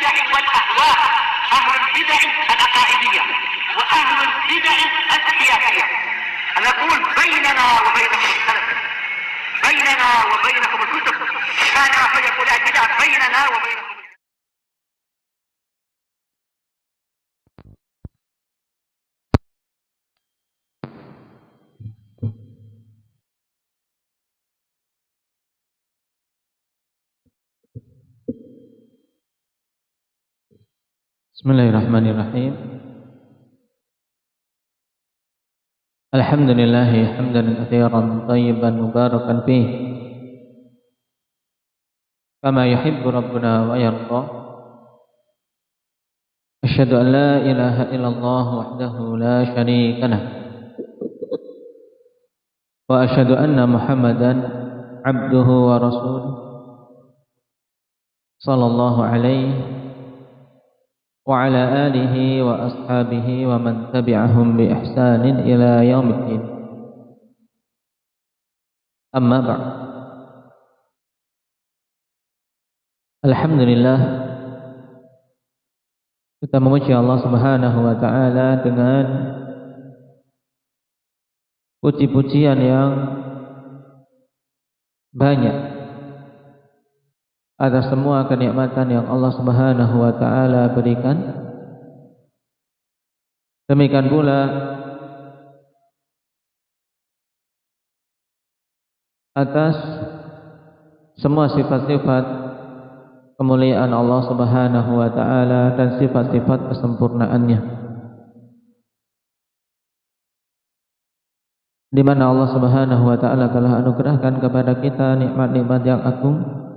البدع والأهواء، أهل البدع العقائدية وأهل البدع السياسية. نقول بيننا وبينكم السلف، بيننا وبينكم الكتب، كان فيقول البدع بيننا وبينكم. Bismillahirrahmanirrahim. Alhamdulillah hamdan katsiran thayyiban mubarakan fih kama yuhibbu rabbuna wa yarda. Asyhadu an la ilaha illallah wahdahu la syarika lah wa asyhadu anna Muhammadan abduhu wa rasuluh sallallahu alaihi wa ala alihi wa ashabihi wa man tabi'ahum bi ihsanin ila yaumiddin. Amma ba'd. Alhamdulillah, kita memuji Allah Subhanahu wa taala dengan puji-pujian yang banyak atas semua kenikmatan yang Allah Subhanahu wa taala berikan. Demikian pula atas semua sifat-sifat kemuliaan Allah Subhanahu wa taala dan sifat-sifat kesempurnaannya, di mana Allah Subhanahu wa taala telah anugerahkan kepada kita nikmat-nikmat yang agung.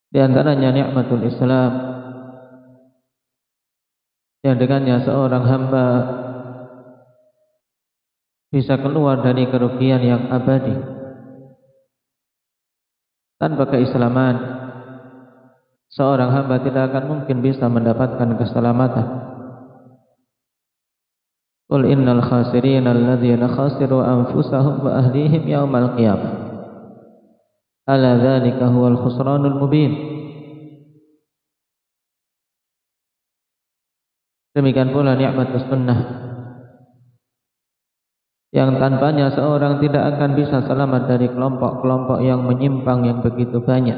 Di antaranya nikmatul Islam, yang dengannya seorang hamba bisa keluar dari kerugian yang abadi. Tanpa keislaman, seorang hamba tidak akan mungkin bisa mendapatkan keselamatan. Qul innal khasirina alladzina khasiru anfusahum wa ahlihim yaumal qiyamah. Ala dzalika huwal khusranul mubin. Demikian pula nikmatus sunnah, yang tanpanya seorang tidak akan bisa selamat dari kelompok-kelompok yang menyimpang yang begitu banyak.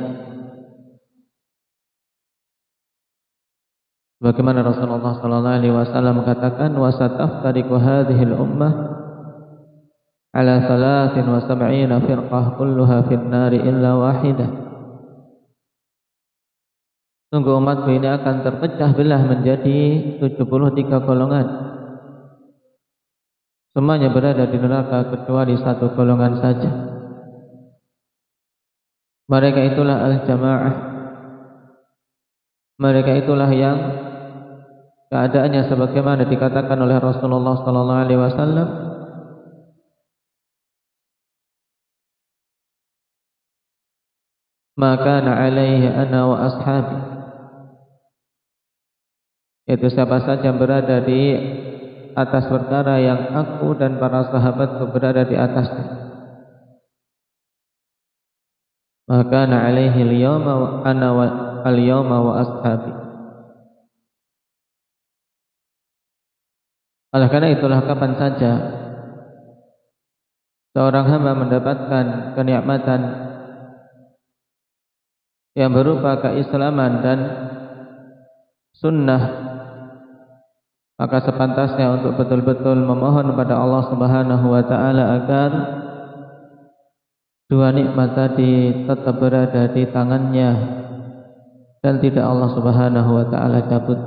Bagaimana Rasulullah sallallahu alaihi wasallam katakan, wa sataftariqu hadhil ummah ala 73 firqah kulluha fin nari illa wahidah. Sungguh umatku ini akan terpecah belah menjadi 73 golongan. Semuanya berada di neraka kecuali satu golongan saja. Mereka itulah al-jamaah. Mereka itulah yang keadaannya sebagaimana dikatakan oleh Rasulullah sallallahu alaihi wasallam, maka alaihi ana wa ashabi, yaitu siapa saja berada di atas perkara yang aku dan para sahabatku berada di atasnya, maka alaihi al-yawma wa ana wa al-yawma wa ashabi. Oleh karena itulah kapan saja seorang hamba mendapatkan kenikmatan yang berupa keislaman dan sunnah, maka sepantasnya untuk betul-betul memohon kepada Allah Subhanahu wa taala agar dua nikmat tadi tetap berada di tangannya dan tidak Allah Subhanahu wa taala cabut.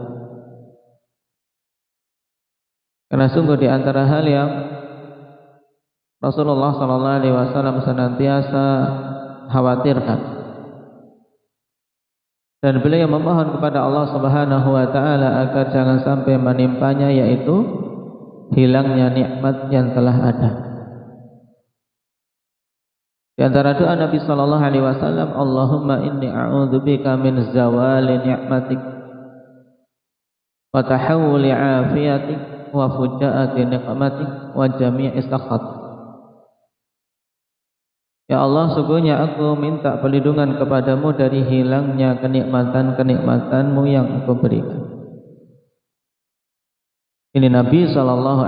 Karena sungguh di antara hal yang Rasulullah sallallahu alaihi wasallam senantiasa khawatirkan, dan beliau memohon kepada Allah Subhanahu wa taala agar jangan sampai menimpanya, yaitu hilangnya nikmat yang telah ada. Di antara doa Nabi sallallahu alaihi wasallam, Allahumma inni a'udzubika min zawali ni'matik wa tahawuli 'afiyatik wa fujaati niqmatik wa jami'i sakhatik. Ya Allah, sungguhnya aku minta perlindungan kepadamu dari hilangnya kenikmatan-kenikmatan-Mu yang Engkau berikan. Ini Nabi SAW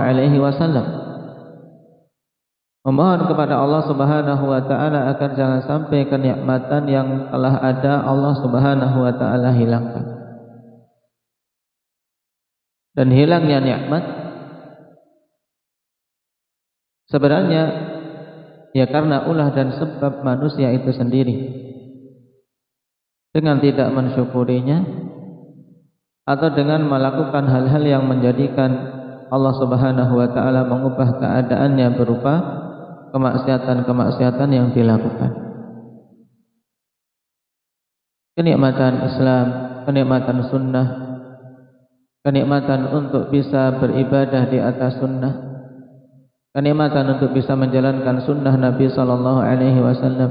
memohon kepada Allah Subhanahu wa taala agar jangan sampai kenikmatan yang telah ada Allah Subhanahu wa taala hilangkan. Dan hilangnya nikmat sebenarnya ya karena ulah dan sebab manusia itu sendiri, dengan tidak mensyukurinya atau dengan melakukan hal-hal yang menjadikan Allah Subhanahu wa taala mengubah keadaannya berupa kemaksiatan-kemaksiatan yang dilakukan. Kenikmatan Islam, kenikmatan sunnah, kenikmatan untuk bisa beribadah di atas sunnah, kenikmatan untuk bisa menjalankan sunnah Nabi sallallahu alaihi wasallam,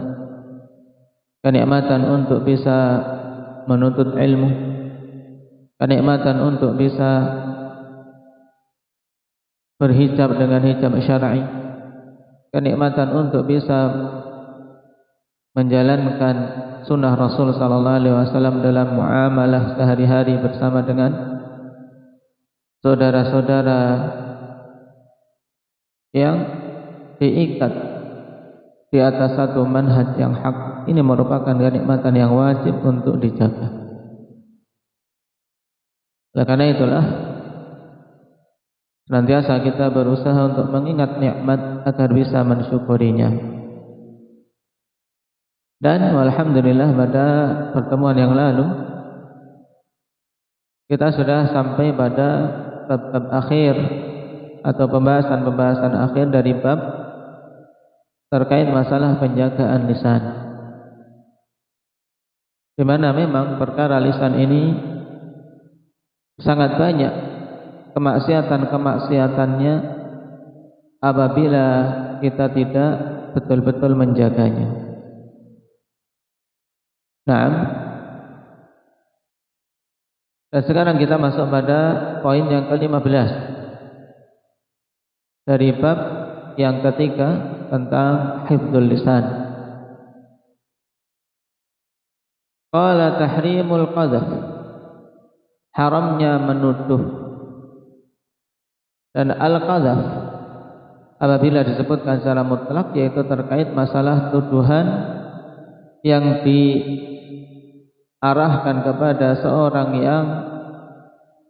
kenikmatan untuk bisa menuntut ilmu, kenikmatan untuk bisa berhijab dengan hijab syar'i, kenikmatan untuk bisa menjalankan sunnah Rasul sallallahu alaihi wasallam dalam muamalah sehari-hari bersama dengan saudara-saudara yang diikat di atas satu manhaj yang hak. Ini merupakan kenikmatan yang wajib untuk dijaga. Oleh karena itulah senantiasa kita berusaha untuk mengingat nikmat agar bisa mensyukurinya. Dan alhamdulillah pada pertemuan yang lalu kita sudah sampai pada bab akhir atau pembahasan akhir dari bab terkait masalah penjagaan lisan, di mana memang perkara lisan ini sangat banyak kemaksiatan-kemaksiatannya apabila kita tidak betul-betul menjaganya. Nah, dan sekarang kita masuk pada poin yang ke-15 dari bab yang ketiga tentang hifdzul lisan. Qala tahrimul qadzaf, haramnya menuduh. Dan al-qadzaf apabila disebutkan secara mutlak yaitu terkait masalah tuduhan yang diarahkan kepada seorang yang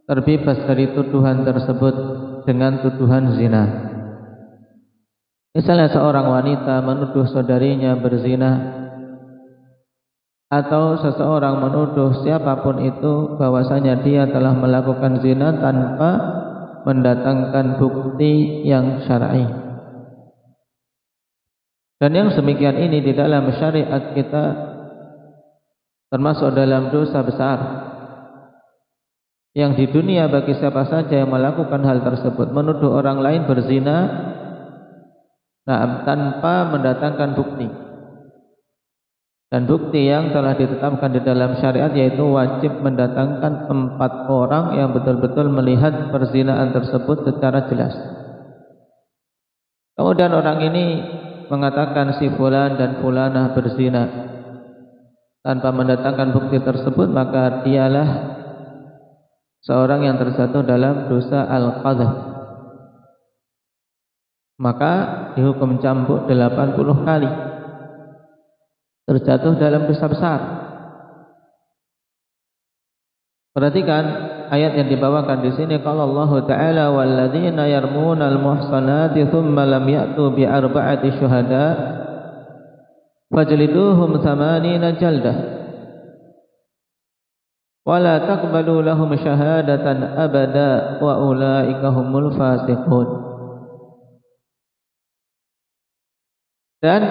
terbebas dari tuduhan tersebut dengan tuduhan zina. Misalnya seorang wanita menuduh saudarinya berzina, atau seseorang menuduh siapapun itu bahwasanya dia telah melakukan zina tanpa mendatangkan bukti yang syar'i. Dan yang demikian ini di dalam syariat kita termasuk dalam dosa besar yang di dunia bagi siapa saja yang melakukan hal tersebut, menuduh orang lain berzina tanpa mendatangkan bukti. Dan bukti yang telah ditetapkan di dalam syariat yaitu wajib mendatangkan 4 orang yang betul-betul melihat perzinaan tersebut secara jelas. Kemudian orang ini mengatakan si fulan dan fulanah berzina tanpa mendatangkan bukti tersebut, maka dialah seorang yang terjatuh dalam dosa al-qadzaf. Maka dihukum cambuk 80 kali. Terjatuh dalam dosa besar. Perhatikan ayat yang dibawakan di sini. Qala Allah Ta'ala walladzina yarmunal muhsanati thumma lam ya'tu bi arba'ati syuhada fajliduhum 80 jaldah wa la taqbalu lahum syahadatan abada wa ulaika humul fasiqun. Dan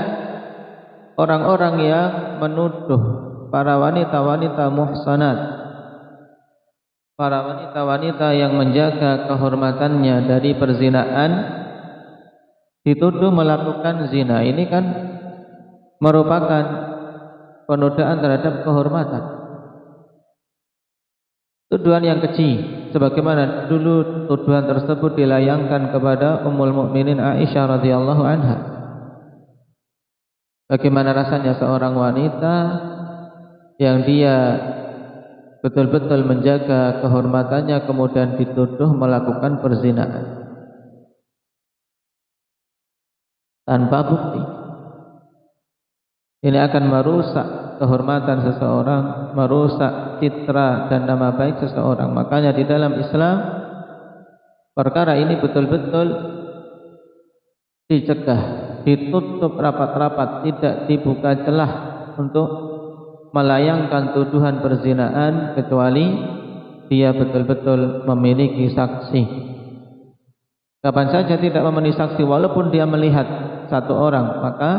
orang-orang yang menuduh para wanita-wanita muhsanat, para wanita-wanita yang menjaga kehormatannya dari perzinaan, dituduh melakukan zina. Ini kan merupakan penodaan terhadap kehormatan, tuduhan yang keji, sebagaimana dulu tuduhan tersebut dilayangkan kepada Ummul Mukminin Aisyah radhiyallahu anha. Bagaimana rasanya seorang wanita yang dia betul-betul menjaga kehormatannya kemudian dituduh melakukan perzinahan tanpa bukti. Ini akan merusak kehormatan seseorang, merusak citra dan nama baik seseorang. Makanya di dalam Islam perkara ini betul-betul dicegah, ditutup rapat-rapat, tidak dibuka celah untuk melayangkan tuduhan perzinahan kecuali dia betul-betul memiliki saksi. Kapan saja tidak memenuhi saksi walaupun dia melihat satu orang, maka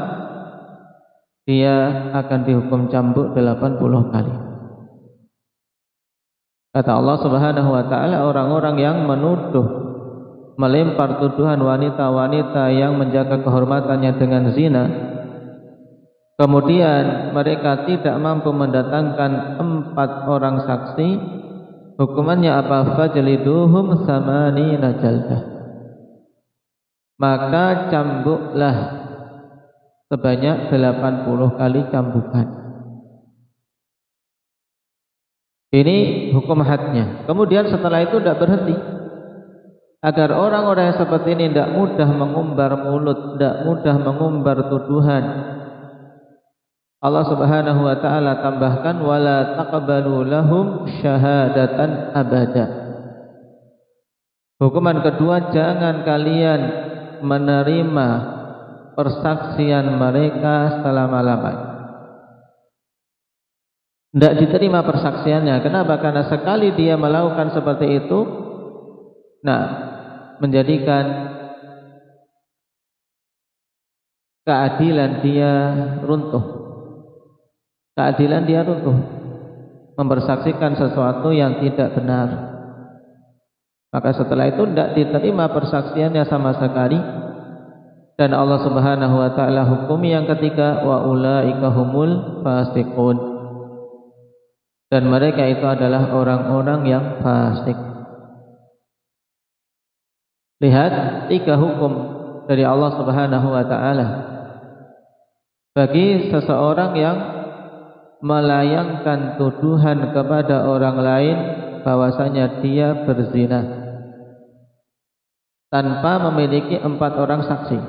dia akan dihukum cambuk 80 kali. Kata Allah Subhanahu wa taala, orang-orang yang menuduh, melempar tuduhan wanita-wanita yang menjaga kehormatannya dengan zina, kemudian mereka tidak mampu mendatangkan 4 orang saksi, hukumannya apa? Fajliduhum samanina jaldah. Maka cambuklah sebanyak 80 kali cambukan. Ini hukum hadnya. Kemudian setelah itu tidak berhenti. Agar orang-orang yang seperti ini tidak mudah mengumbar mulut, tidak mudah mengumbar tuduhan, Allah Subhanahu wa taala tambahkan wala taqbalu lahum syahadatan abada. Hukuman kedua, jangan kalian menerima persaksian mereka selama-lamanya. Tidak diterima persaksiannya. Kenapa? Karena sekali dia melakukan seperti itu, menjadikan keadilan dia runtuh. Keadilan dia runtuh. Mempersaksikan sesuatu yang tidak benar. Maka setelah itu tidak diterima persaksiannya sama sekali. Dan Allah Subhanahu wa taala hukumi yang ketiga, wa ulaika humul fasiqun. Dan mereka itu adalah orang-orang yang fasik. Lihat 3 hukum dari Allah Subhanahu wa taala bagi seseorang yang melayangkan tuduhan kepada orang lain bahwasanya dia berzina tanpa memiliki 4 orang saksi.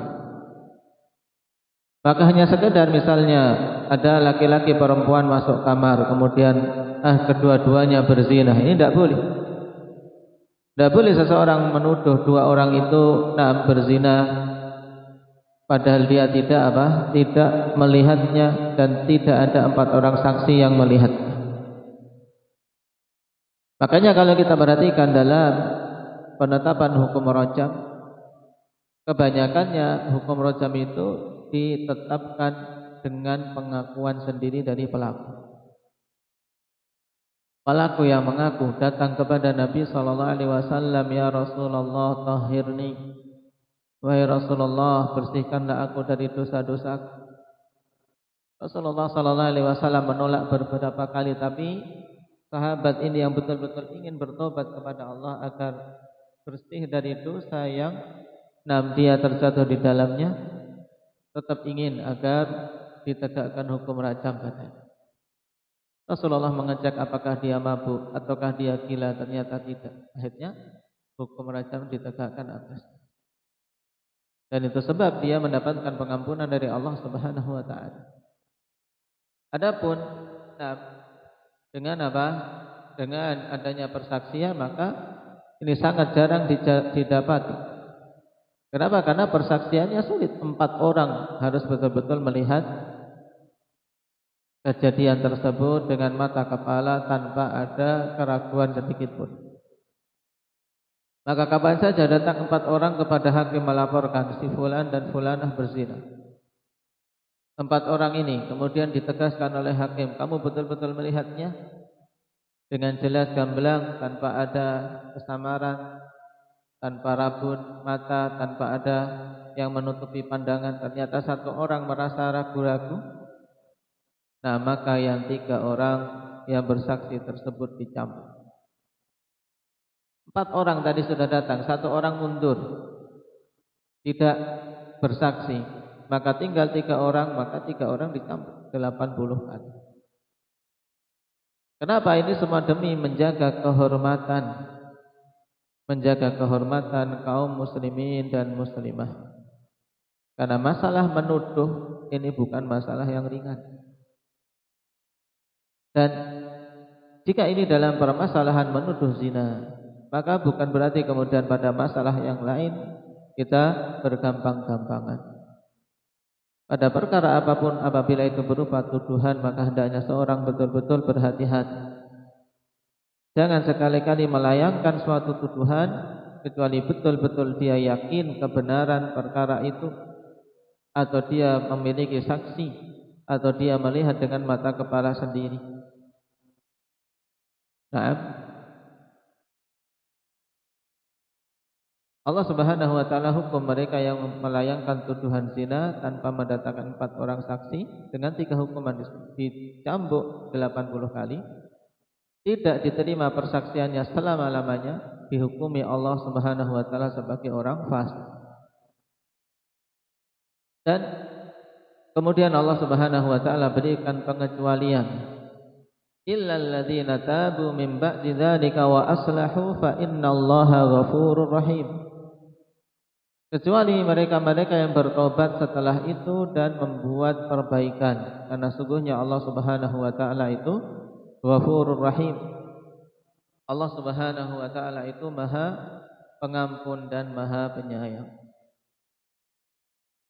Maka hanya sekedar misalnya ada laki-laki perempuan masuk kamar, kemudian kedua-duanya berzina, ini tidak boleh. Tidak boleh seseorang menuduh 2 orang itu berzina padahal dia tidak melihatnya dan tidak ada 4 orang saksi yang melihatnya. Makanya kalau kita perhatikan dalam penetapan hukum rajam, kebanyakannya hukum rajam itu ditetapkan dengan pengakuan sendiri dari pelaku. Pelaku yang mengaku datang kepada Nabi SAW, ya Rasulullah tahhirni, wahai Rasulullah bersihkanlah aku dari dosa-dosa. Rasulullah SAW menolak beberapa kali, tapi sahabat ini yang betul-betul ingin bertobat kepada Allah agar bersih dari dosa yang dia terjatuh di dalamnya, tetap ingin agar ditegakkan hukum rajam katanya. Rasulullah mengecek apakah dia mabuk ataukah dia gila, ternyata tidak. Akhirnya hukum rajam ditegakkan atas. Dan itu sebab dia mendapatkan pengampunan dari Allah Subhanahu wa taala. Adapun dengan dengan adanya persaksian, maka ini sangat jarang didapati. Kenapa? Karena persaksiannya sulit. 4 orang harus betul-betul melihat kejadian tersebut dengan mata kepala tanpa ada keraguan sedikit pun. Maka kapan saja datang 4 orang kepada hakim melaporkan si fulan dan fulanah berzina, 4 orang ini kemudian ditegaskan oleh hakim, kamu betul-betul melihatnya dengan jelas gamblang, tanpa ada kesamaran, tanpa rabun mata, tanpa ada yang menutupi pandangan. Ternyata 1 orang merasa ragu-ragu, maka yang 3 orang yang bersaksi tersebut dicambuk. 4 orang tadi sudah datang, 1 orang mundur, tidak bersaksi. maka tinggal 3 orang, maka 3 orang dicambuk 80 kali. Kenapa? Ini semua demi menjaga kehormatan kaum muslimin dan muslimah. Karena masalah menuduh ini bukan masalah yang ringan. Dan jika ini dalam permasalahan menuduh zina, maka bukan berarti kemudian pada masalah yang lain kita bergampang-gampangan. Pada perkara apapun apabila itu berupa tuduhan, maka hendaknya seorang betul-betul berhati-hati. Jangan sekali-kali melayangkan suatu tuduhan kecuali betul-betul dia yakin kebenaran perkara itu, atau dia memiliki saksi, atau dia melihat dengan mata kepala sendiri. Nah, Allah Subhanahu wa taala hukum mereka yang melayangkan tuduhan zina tanpa mendatangkan 4 orang saksi dengan 3 hukuman: dicambuk 80 kali, tidak diterima persaksiannya selama-lamanya, dihukumi Allah Subhanahu wa taala sebagai orang fasik. Dan kemudian Allah Subhanahu wa taala berikan pengecualian, illal ladzina tabu min ba'di dzalika wa aslahu fa innallaha ghafurur rahim. Kecuali mereka-mereka yang bertobat setelah itu dan membuat perbaikan, karena sungguhnya Allah Subhanahu wa taala itu Ghafurur Rahim. Allah Subhanahu wa taala itu Maha Pengampun dan Maha Penyayang.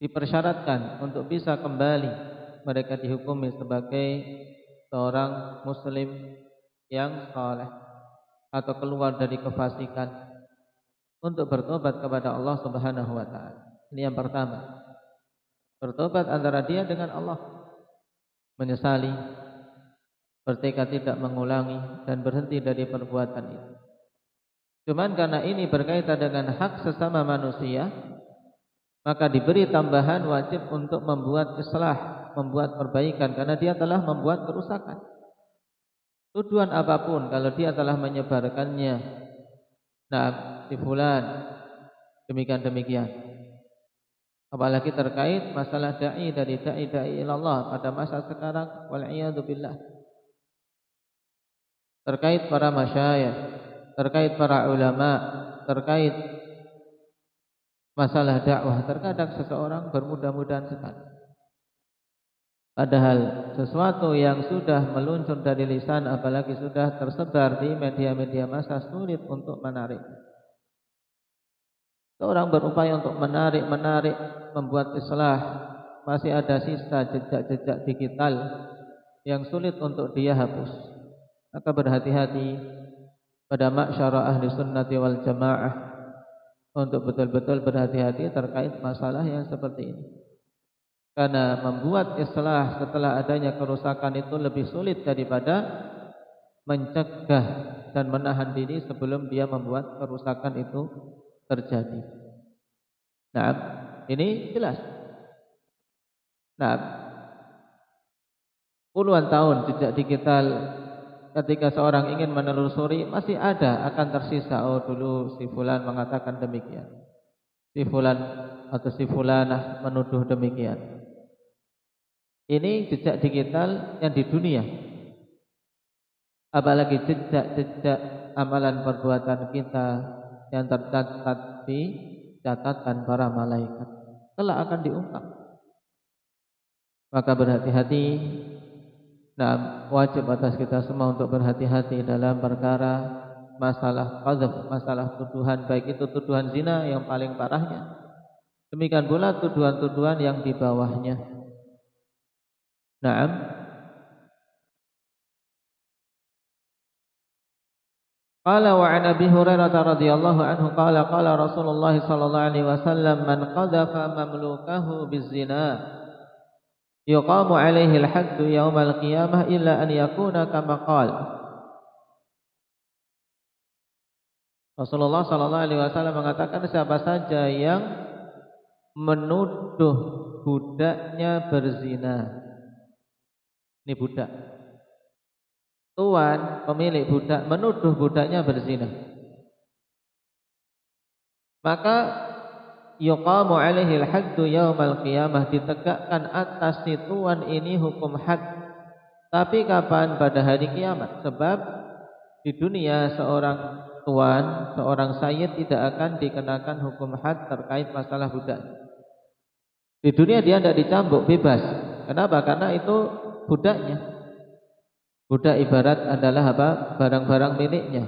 Dipersyaratkan untuk bisa kembali mereka dihukumi sebagai seorang muslim yang saleh atau keluar dari kefasikan, untuk bertobat kepada Allah Subhanahu wa taala. Ini yang pertama. Bertobat antara dia dengan Allah, menyesali, bertekad tidak mengulangi dan berhenti dari perbuatan itu. Cuman karena ini berkaitan dengan hak sesama manusia, maka diberi tambahan wajib untuk membuat islah, membuat perbaikan, karena dia telah membuat kerusakan. Tuduhan apapun kalau dia telah menyebarkannya, nah, si fulan demikian. Apalagi terkait masalah dai dari dai ilallah pada masa sekarang, wal'iyadu billah. Terkait para masyayikh, terkait para ulama, terkait masalah dakwah, terkadang seseorang bermudah-mudahan sekali. Padahal sesuatu yang sudah meluncur dari lisan, apalagi sudah tersebar di media-media massa, sulit untuk menarik. Seorang berupaya untuk menarik, membuat islah, masih ada sisa jejak-jejak digital yang sulit untuk dia hapus. Maka berhati-hati pada ma'syara ahli sunnati wal jamaah untuk betul-betul berhati-hati terkait masalah yang seperti ini. Karena membuat islah setelah adanya kerusakan itu lebih sulit daripada mencegah dan menahan diri sebelum dia membuat kerusakan itu terjadi. Nah, ini jelas. Nah, puluhan tahun jejak digital, ketika seorang ingin menelusuri, masih ada akan tersisa. Oh, dulu si fulan mengatakan demikian, si fulan atau si fulanah menuduh demikian. Ini jejak digital yang di dunia, apalagi jejak amalan perbuatan kita yang tercatat di catatan para malaikat, telah akan diungkap. Maka berhati-hati. Nah, wajib atas kita semua untuk berhati-hati dalam perkara masalah qadzaf, masalah tuduhan, baik itu tuduhan zina yang paling parahnya, demikian pula tuduhan-tuduhan yang di bawahnya. Naam. Qala wa an Abi Hurairah radhiyallahu anhu qala qala Rasulullah sallallahu alaihi wasallam man qadhafa mamlukahu bizina yuqamu alaihi al-haddu yaumal qiyamah illa an yakuna kama qala. Rasulullah sallallahu alaihi wasallam mengatakan, siapa saja yang menuduh budaknya berzina. Ini budak. Tuan pemilik budak menuduh budaknya berzina, maka yuqamu alaihi al-haddu yaumal qiyamah, ditegakkan atas si tuan ini hukum had. Tapi kapan? Pada hari kiamat. Sebab di dunia seorang tuan, seorang sayyid tidak akan dikenakan hukum had terkait masalah budak. Di dunia dia tidak dicambuk, bebas. Kenapa? Karena itu budaknya. Budak ibarat adalah apa? Barang-barang miliknya.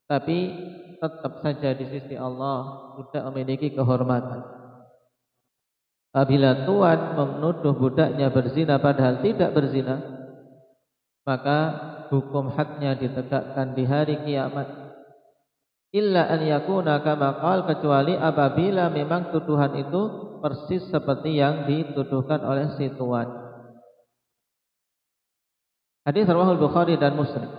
Tapi tetap saja di sisi Allah budak memiliki kehormatan. Apabila tuan menuduh budaknya berzina padahal tidak berzina, maka hukum hadnya ditegakkan di hari kiamat. Illa an yakuna kama qala, kecuali apabila memang tuduhan itu persis seperti yang dituduhkan oleh si tuan. Hadis riwayat Bukhari dan Muslim.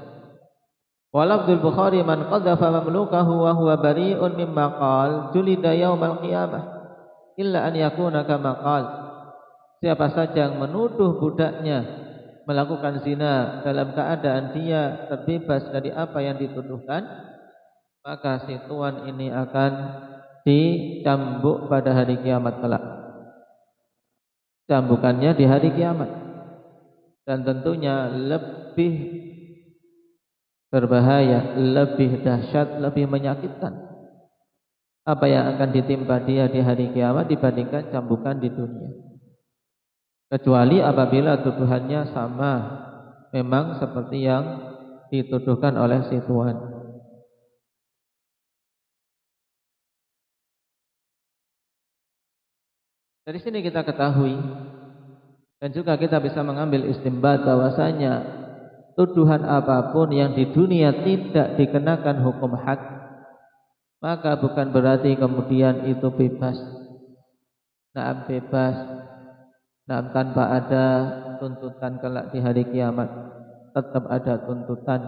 Walafdzul Bukhari man qadhafa mamlukahu wa huwa bari'un mimma qala julida yaumal qiyamah illa an yakuna kama qala. Siapa saja yang menuduh budaknya melakukan zina dalam keadaan dia terbebas dari apa yang dituduhkan, maka si tuan ini akan dicambuk pada hari kiamat kelak. Cambukannya di hari kiamat. Dan tentunya lebih berbahaya, lebih dahsyat, lebih menyakitkan apa yang akan ditimpa dia di hari kiamat dibandingkan cambukan di dunia. Kecuali apabila tuduhannya sama, memang seperti yang dituduhkan oleh si tuan. Dari sini kita ketahui dan juga kita bisa mengambil istimbat bahwasanya tuduhan apapun yang di dunia tidak dikenakan hukum had, maka bukan berarti kemudian itu bebas. Nah, bebas. Nah, tanpa ada tuntutan kelak di hari kiamat. Tetap ada tuntutan,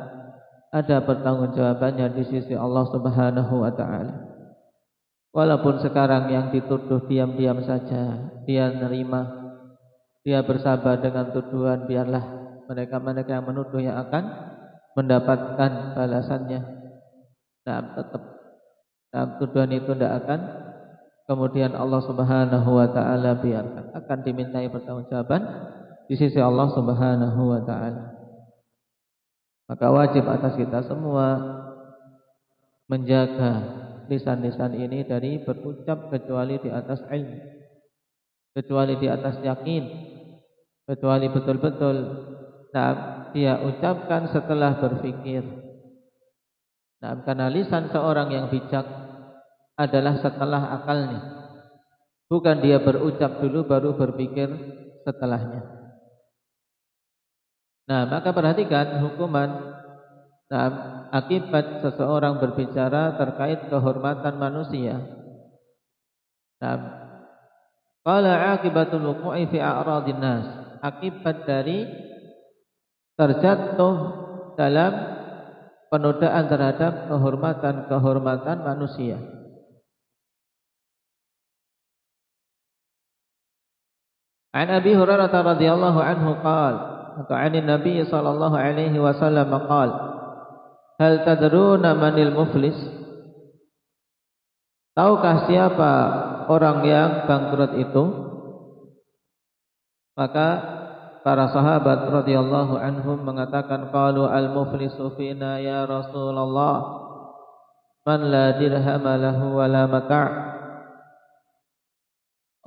ada pertanggungjawabannya di sisi Allah Subhanahu wa taala. Walaupun sekarang yang dituduh diam-diam saja, dia nerima, dia bersabar dengan tuduhan, biarlah mereka-mereka yang menuduh yang akan mendapatkan balasannya. Nah, tetap tuduhan itu tidak akan kemudian Allah Subhanahu wa taala biarkan, akan dimintai pertanggungjawaban di sisi Allah Subhanahu wa taala. Maka wajib atas kita semua menjaga lisan-lisan ini dari berucap kecuali di atas ilmu, kecuali di atas yakin, kecuali betul-betul dia ucapkan setelah berfikir. Nah, karena lisan seorang yang bijak adalah setelah akalnya, bukan dia berucap dulu baru berpikir setelahnya. Nah, maka perhatikan hukuman akibat seseorang berbicara terkait kehormatan manusia. Qala akibatul wuqu'i fi a'radin nas, akibat dari terjatuh dalam penodaan terhadap kehormatan manusia. An Abi Hurairah radhiyallahu anhu qala, atau anin Nabi sallallahu alaihi wasallam qala, hal tadruna manil muflis? Tahukah siapa orang yang bangkrut itu? Maka para sahabat radhiyallahu anhum mengatakan, qalu al muflisu fina ya Rasulullah man la dirham lahu wa la mata'.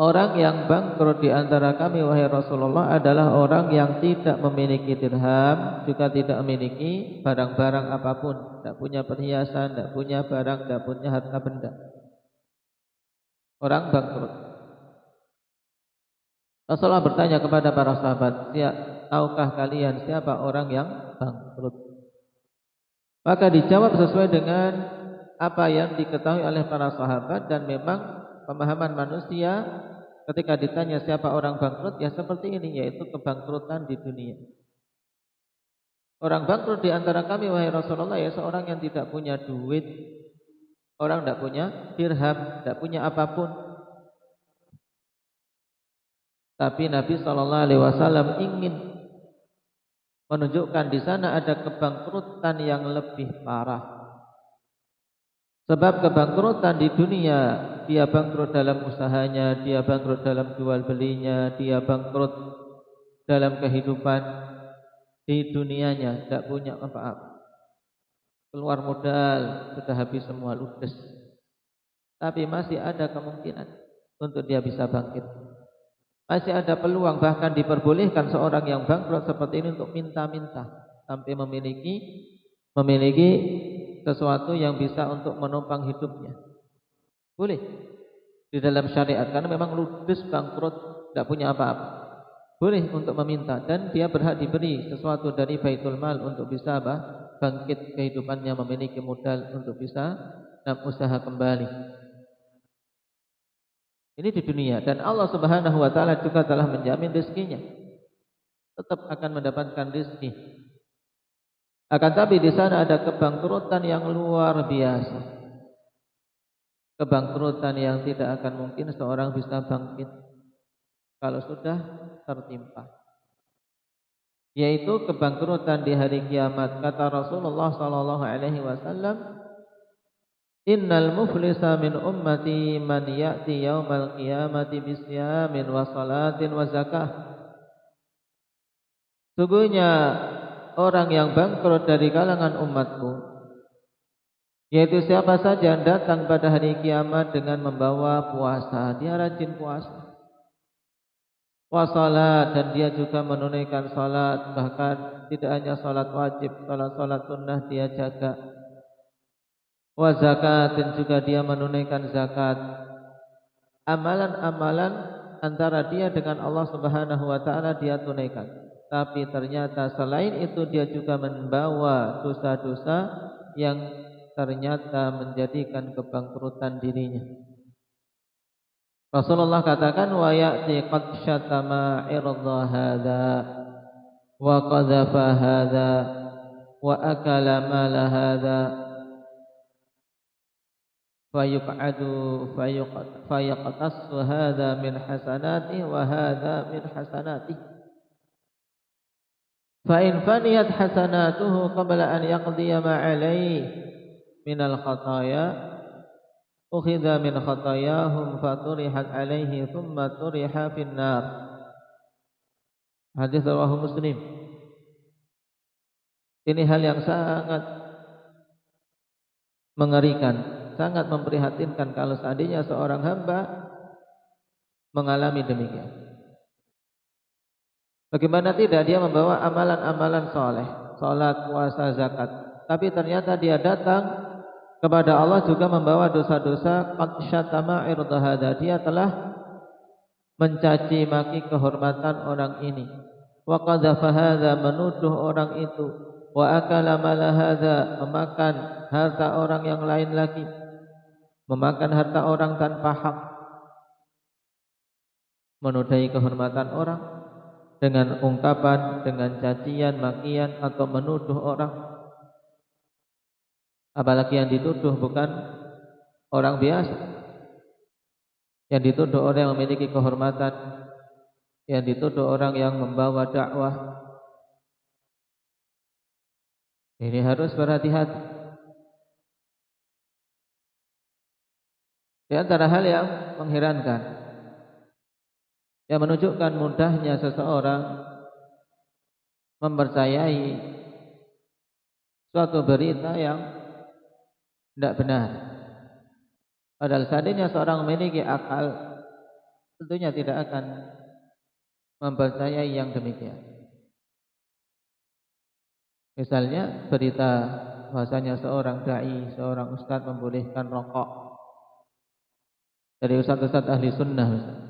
Orang yang bangkrut di antara kami wahai Rasulullah adalah orang yang tidak memiliki dirham, juga tidak memiliki barang-barang apapun, tidak punya perhiasan, tidak punya barang, tidak punya harta benda. Orang bangkrut. Rasulullah bertanya kepada para sahabat, tahukah kalian siapa orang yang bangkrut? Maka dijawab sesuai dengan apa yang diketahui oleh para sahabat, dan memang pemahaman manusia ketika ditanya siapa orang bangkrut, ya seperti ini, yaitu kebangkrutan di dunia. Orang bangkrut di antara kami wahai Rasulullah ya seorang yang tidak punya duit, orang tidak punya dirham, tidak punya apapun. Tapi Nabi SAW ingin menunjukkan di sana ada kebangkrutan yang lebih parah. Sebab kebangkrutan di dunia dia bangkrut dalam usahanya, dia bangkrut dalam jual belinya, dia bangkrut dalam kehidupan di dunianya, tidak punya apa-apa. Keluar modal, sudah habis semua, ludes. Tapi masih ada kemungkinan untuk dia bisa bangkit. Masih ada peluang, bahkan diperbolehkan seorang yang bangkrut seperti ini untuk minta-minta sampai memiliki sesuatu yang bisa untuk menopang hidupnya. Boleh di dalam syariat, karena memang ludes, bangkrut, tidak punya apa-apa. Boleh untuk meminta, dan dia berhak diberi sesuatu dari Baitul Mal untuk bisa bangkit kehidupannya, memiliki modal untuk bisa usaha kembali. Ini di dunia, dan Allah Subhanahu wa taala juga telah menjamin rezekinya. Tetap akan mendapatkan rezeki. Akan tapi di sana ada kebangkrutan yang luar biasa. Kebangkrutan yang tidak akan mungkin seorang bisa bangkit kalau sudah tertimpa, yaitu kebangkrutan di hari kiamat. Kata Rasulullah sallallahu alaihi wasallam, innal muflisa min ummati man ya'ti yaumal qiyamati bisyamin wa salatin wa zakah. Sungguhnya orang yang bangkrut dari kalangan umatku, yaitu siapa saja yang datang pada hari kiamat dengan membawa puasa, dia rajin puasa, wa salat, dan dia juga menunaikan salat, bahkan tidak hanya salat wajib, salat sunnah dia jaga, wa zakat, dan juga dia menunaikan zakat. Amalan-amalan antara dia dengan Allah Subhanahu wa taala dia tunaikan, tapi ternyata selain itu dia juga membawa dosa-dosa yang ternyata menjadikan kebangkrutan dirinya. Rasulullah katakan, wa ya'ti qad syatama irdha hadza wa qadhafa hadza wa akala mala hadza fayuq'adu fayaqtasu hadza min hasanati wa hadza min hasanati fa in faniyat hasanatuhu qabla an yaqdiya ma 'alayhi minal khataya ukhidha min khatayahum faturihat alaihi thumma turiha finnar. Hadis rawahu Muslim. Ini hal yang sangat mengerikan, sangat memprihatinkan kalau seandainya seorang hamba mengalami demikian. Bagaimana tidak dia membawa amalan-amalan soleh, salat, puasa, zakat, tapi ternyata dia datang kepada Allah juga membawa dosa-dosa. Qad syatama irdha hadza, dia telah mencaci maki kehormatan orang ini, wa qadhafa hadza, menuduh orang itu, wa akala mala hadza, memakan harta orang yang lain lagi, memakan harta orang tanpa hak, menodai kehormatan orang dengan ungkapan, dengan cacian, makian, atau menuduh orang. Apalagi yang dituduh bukan orang biasa, yang dituduh orang yang memiliki kehormatan, yang dituduh orang yang membawa dakwah. Ini harus berhati-hati. Di antara hal yang mengherankan, yang menunjukkan mudahnya seseorang mempercayai suatu berita yang tidak benar. Padahal seandainya seorang memiliki akal, tentunya tidak akan mempercayai yang demikian. Misalnya berita bahasanya seorang dai, seorang ustadz membolehkan rokok, dari ustadz-ustadz ahli sunnah misalnya.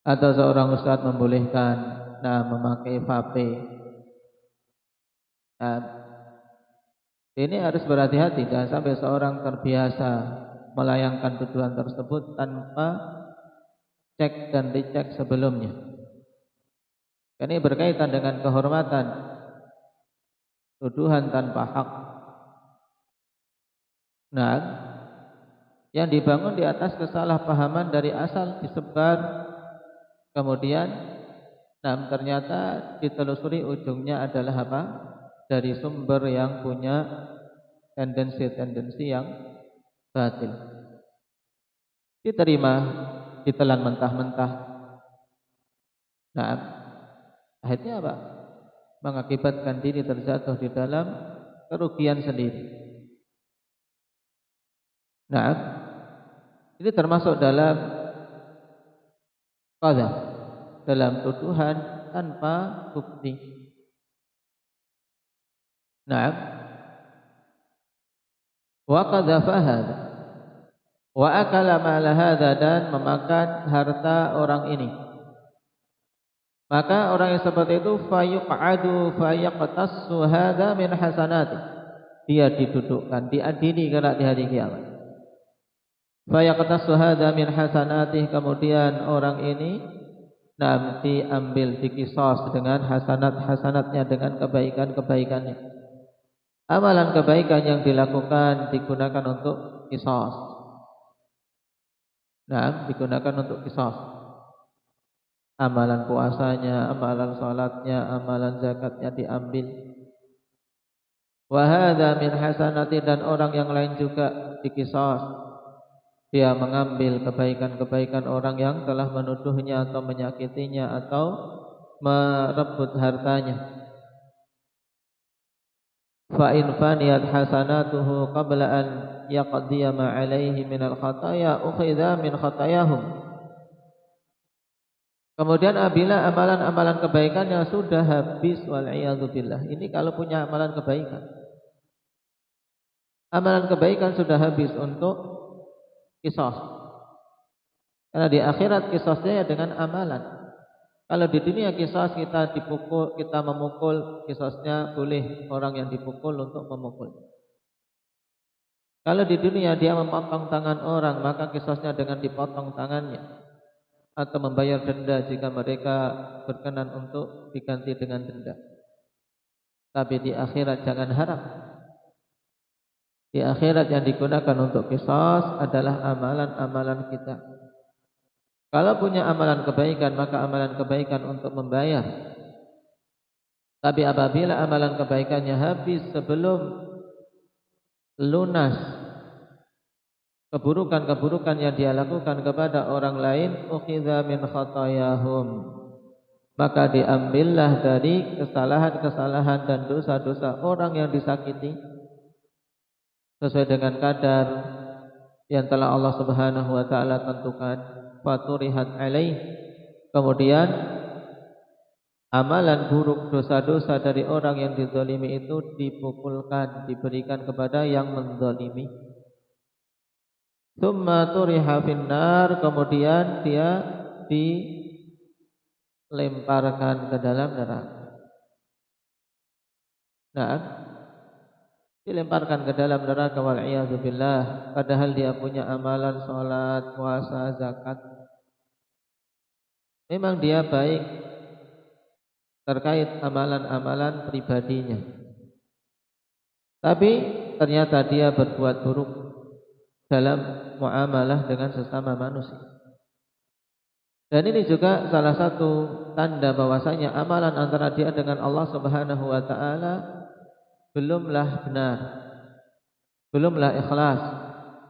Atau seorang ustadz membolehkan memakai vape. Ini harus berhati-hati, jangan sampai seorang terbiasa melayangkan tuduhan tersebut tanpa cek dan dicek sebelumnya. Ini berkaitan dengan kehormatan, tuduhan tanpa hak. Yang dibangun di atas kesalahpahaman dari asal disebar, kemudian ternyata ditelusuri ujungnya adalah apa? Dari sumber yang punya tendensi-tendensi yang batil. diterima, ditelan mentah-mentah. Nah, akhirnya apa? Mengakibatkan diri terjatuh di dalam kerugian sendiri. Nah, ini termasuk dalam qadzaf, dalam tuduhan tanpa bukti. Nah, wa qadzafa hadza wa akala mala hadza, dan memakan harta orang ini. Maka orang yang seperti itu fayuq'adu fayaqtassu hadza min hasanati. Dia didudukkan, diadili kelak di hari kiamat. Fayaqtassu hadza min hasanati, kemudian orang ini diambil, dikisos dengan hasanat-hasanatnya, dengan kebaikan-kebaikannya. Amalan kebaikan yang dilakukan digunakan untuk kisos. Digunakan untuk kisos. Amalan puasanya, amalan salatnya, amalan zakatnya diambil. Wa hadza min hasanati, dan orang yang lain juga dikisos. Dia mengambil kebaikan-kebaikan orang yang telah menuduhnya atau menyakitinya atau merebut hartanya. Fa in faniyat hasanatuhu qabla an yaqdiya ma alaihi min al-khataya ukhidha min khatayahum. Kemudian apabila amalan-amalan kebaikannya sudah habis, wal'iyadzu billah. Ini kalau punya amalan kebaikan. Amalan kebaikan sudah habis untuk kisos. Karena di akhirat kisosnya dengan amalan. Kalau di dunia kisos kita dipukul, kita memukul, kisosnya boleh orang yang dipukul untuk memukul. Kalau di dunia dia memotong tangan orang, maka kisosnya dengan dipotong tangannya. Atau membayar denda jika mereka berkenan untuk diganti dengan denda. Tapi di akhirat jangan harap. Di akhirat yang digunakan untuk qisas adalah amalan-amalan kita. Kalau punya amalan kebaikan, maka amalan kebaikan untuk membayar. Tapi apabila amalan kebaikannya habis sebelum lunas keburukan-keburukan yang dia lakukan kepada orang lain, ukhidha min khatayahum, maka diambillah dari kesalahan-kesalahan dan dosa-dosa orang yang disakiti sesuai dengan kadar yang telah Allah Subhanahu wa taala tentukan. Faturihat alaih, kemudian amalan buruk, dosa-dosa dari orang yang dizalimi itu dipukulkan, diberikan kepada yang menzalimi. Tsumma turiha finnar, kemudian dia dilemparkan ke dalam neraka. Dilemparkan ke dalam neraka, wal'iyadzu billah. Padahal dia punya amalan salat, puasa, zakat. Memang dia baik terkait amalan-amalan pribadinya, tapi ternyata dia berbuat buruk dalam muamalah dengan sesama manusia. Dan ini juga salah satu tanda bahwasanya amalan antara dia dengan Allah Subhanahu wa taala belumlah benar, belumlah ikhlas,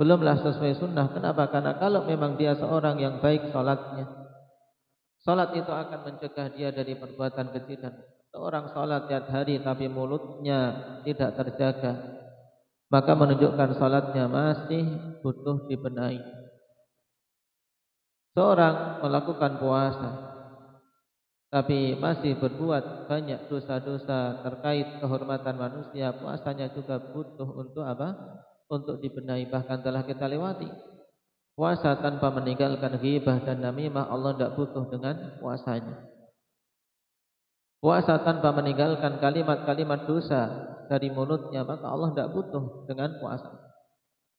belumlah sesuai sunnah. Kenapa? Karena kalau memang dia seorang yang baik salatnya, salat itu akan mencegah dia dari perbuatan keji. Seorang salat tiap hari tapi mulutnya tidak terjaga, maka menunjukkan salatnya masih butuh dibenahi. Seorang melakukan puasa tapi masih berbuat banyak dosa-dosa terkait kehormatan manusia, puasanya juga butuh untuk apa? Untuk dibenahi. Bahkan telah kita lewati puasa tanpa meninggalkan ghibah dan namimah, Allah tidak butuh dengan puasanya. Puasa tanpa meninggalkan kalimat-kalimat dosa dari mulutnya, maka Allah tidak butuh dengan puasa.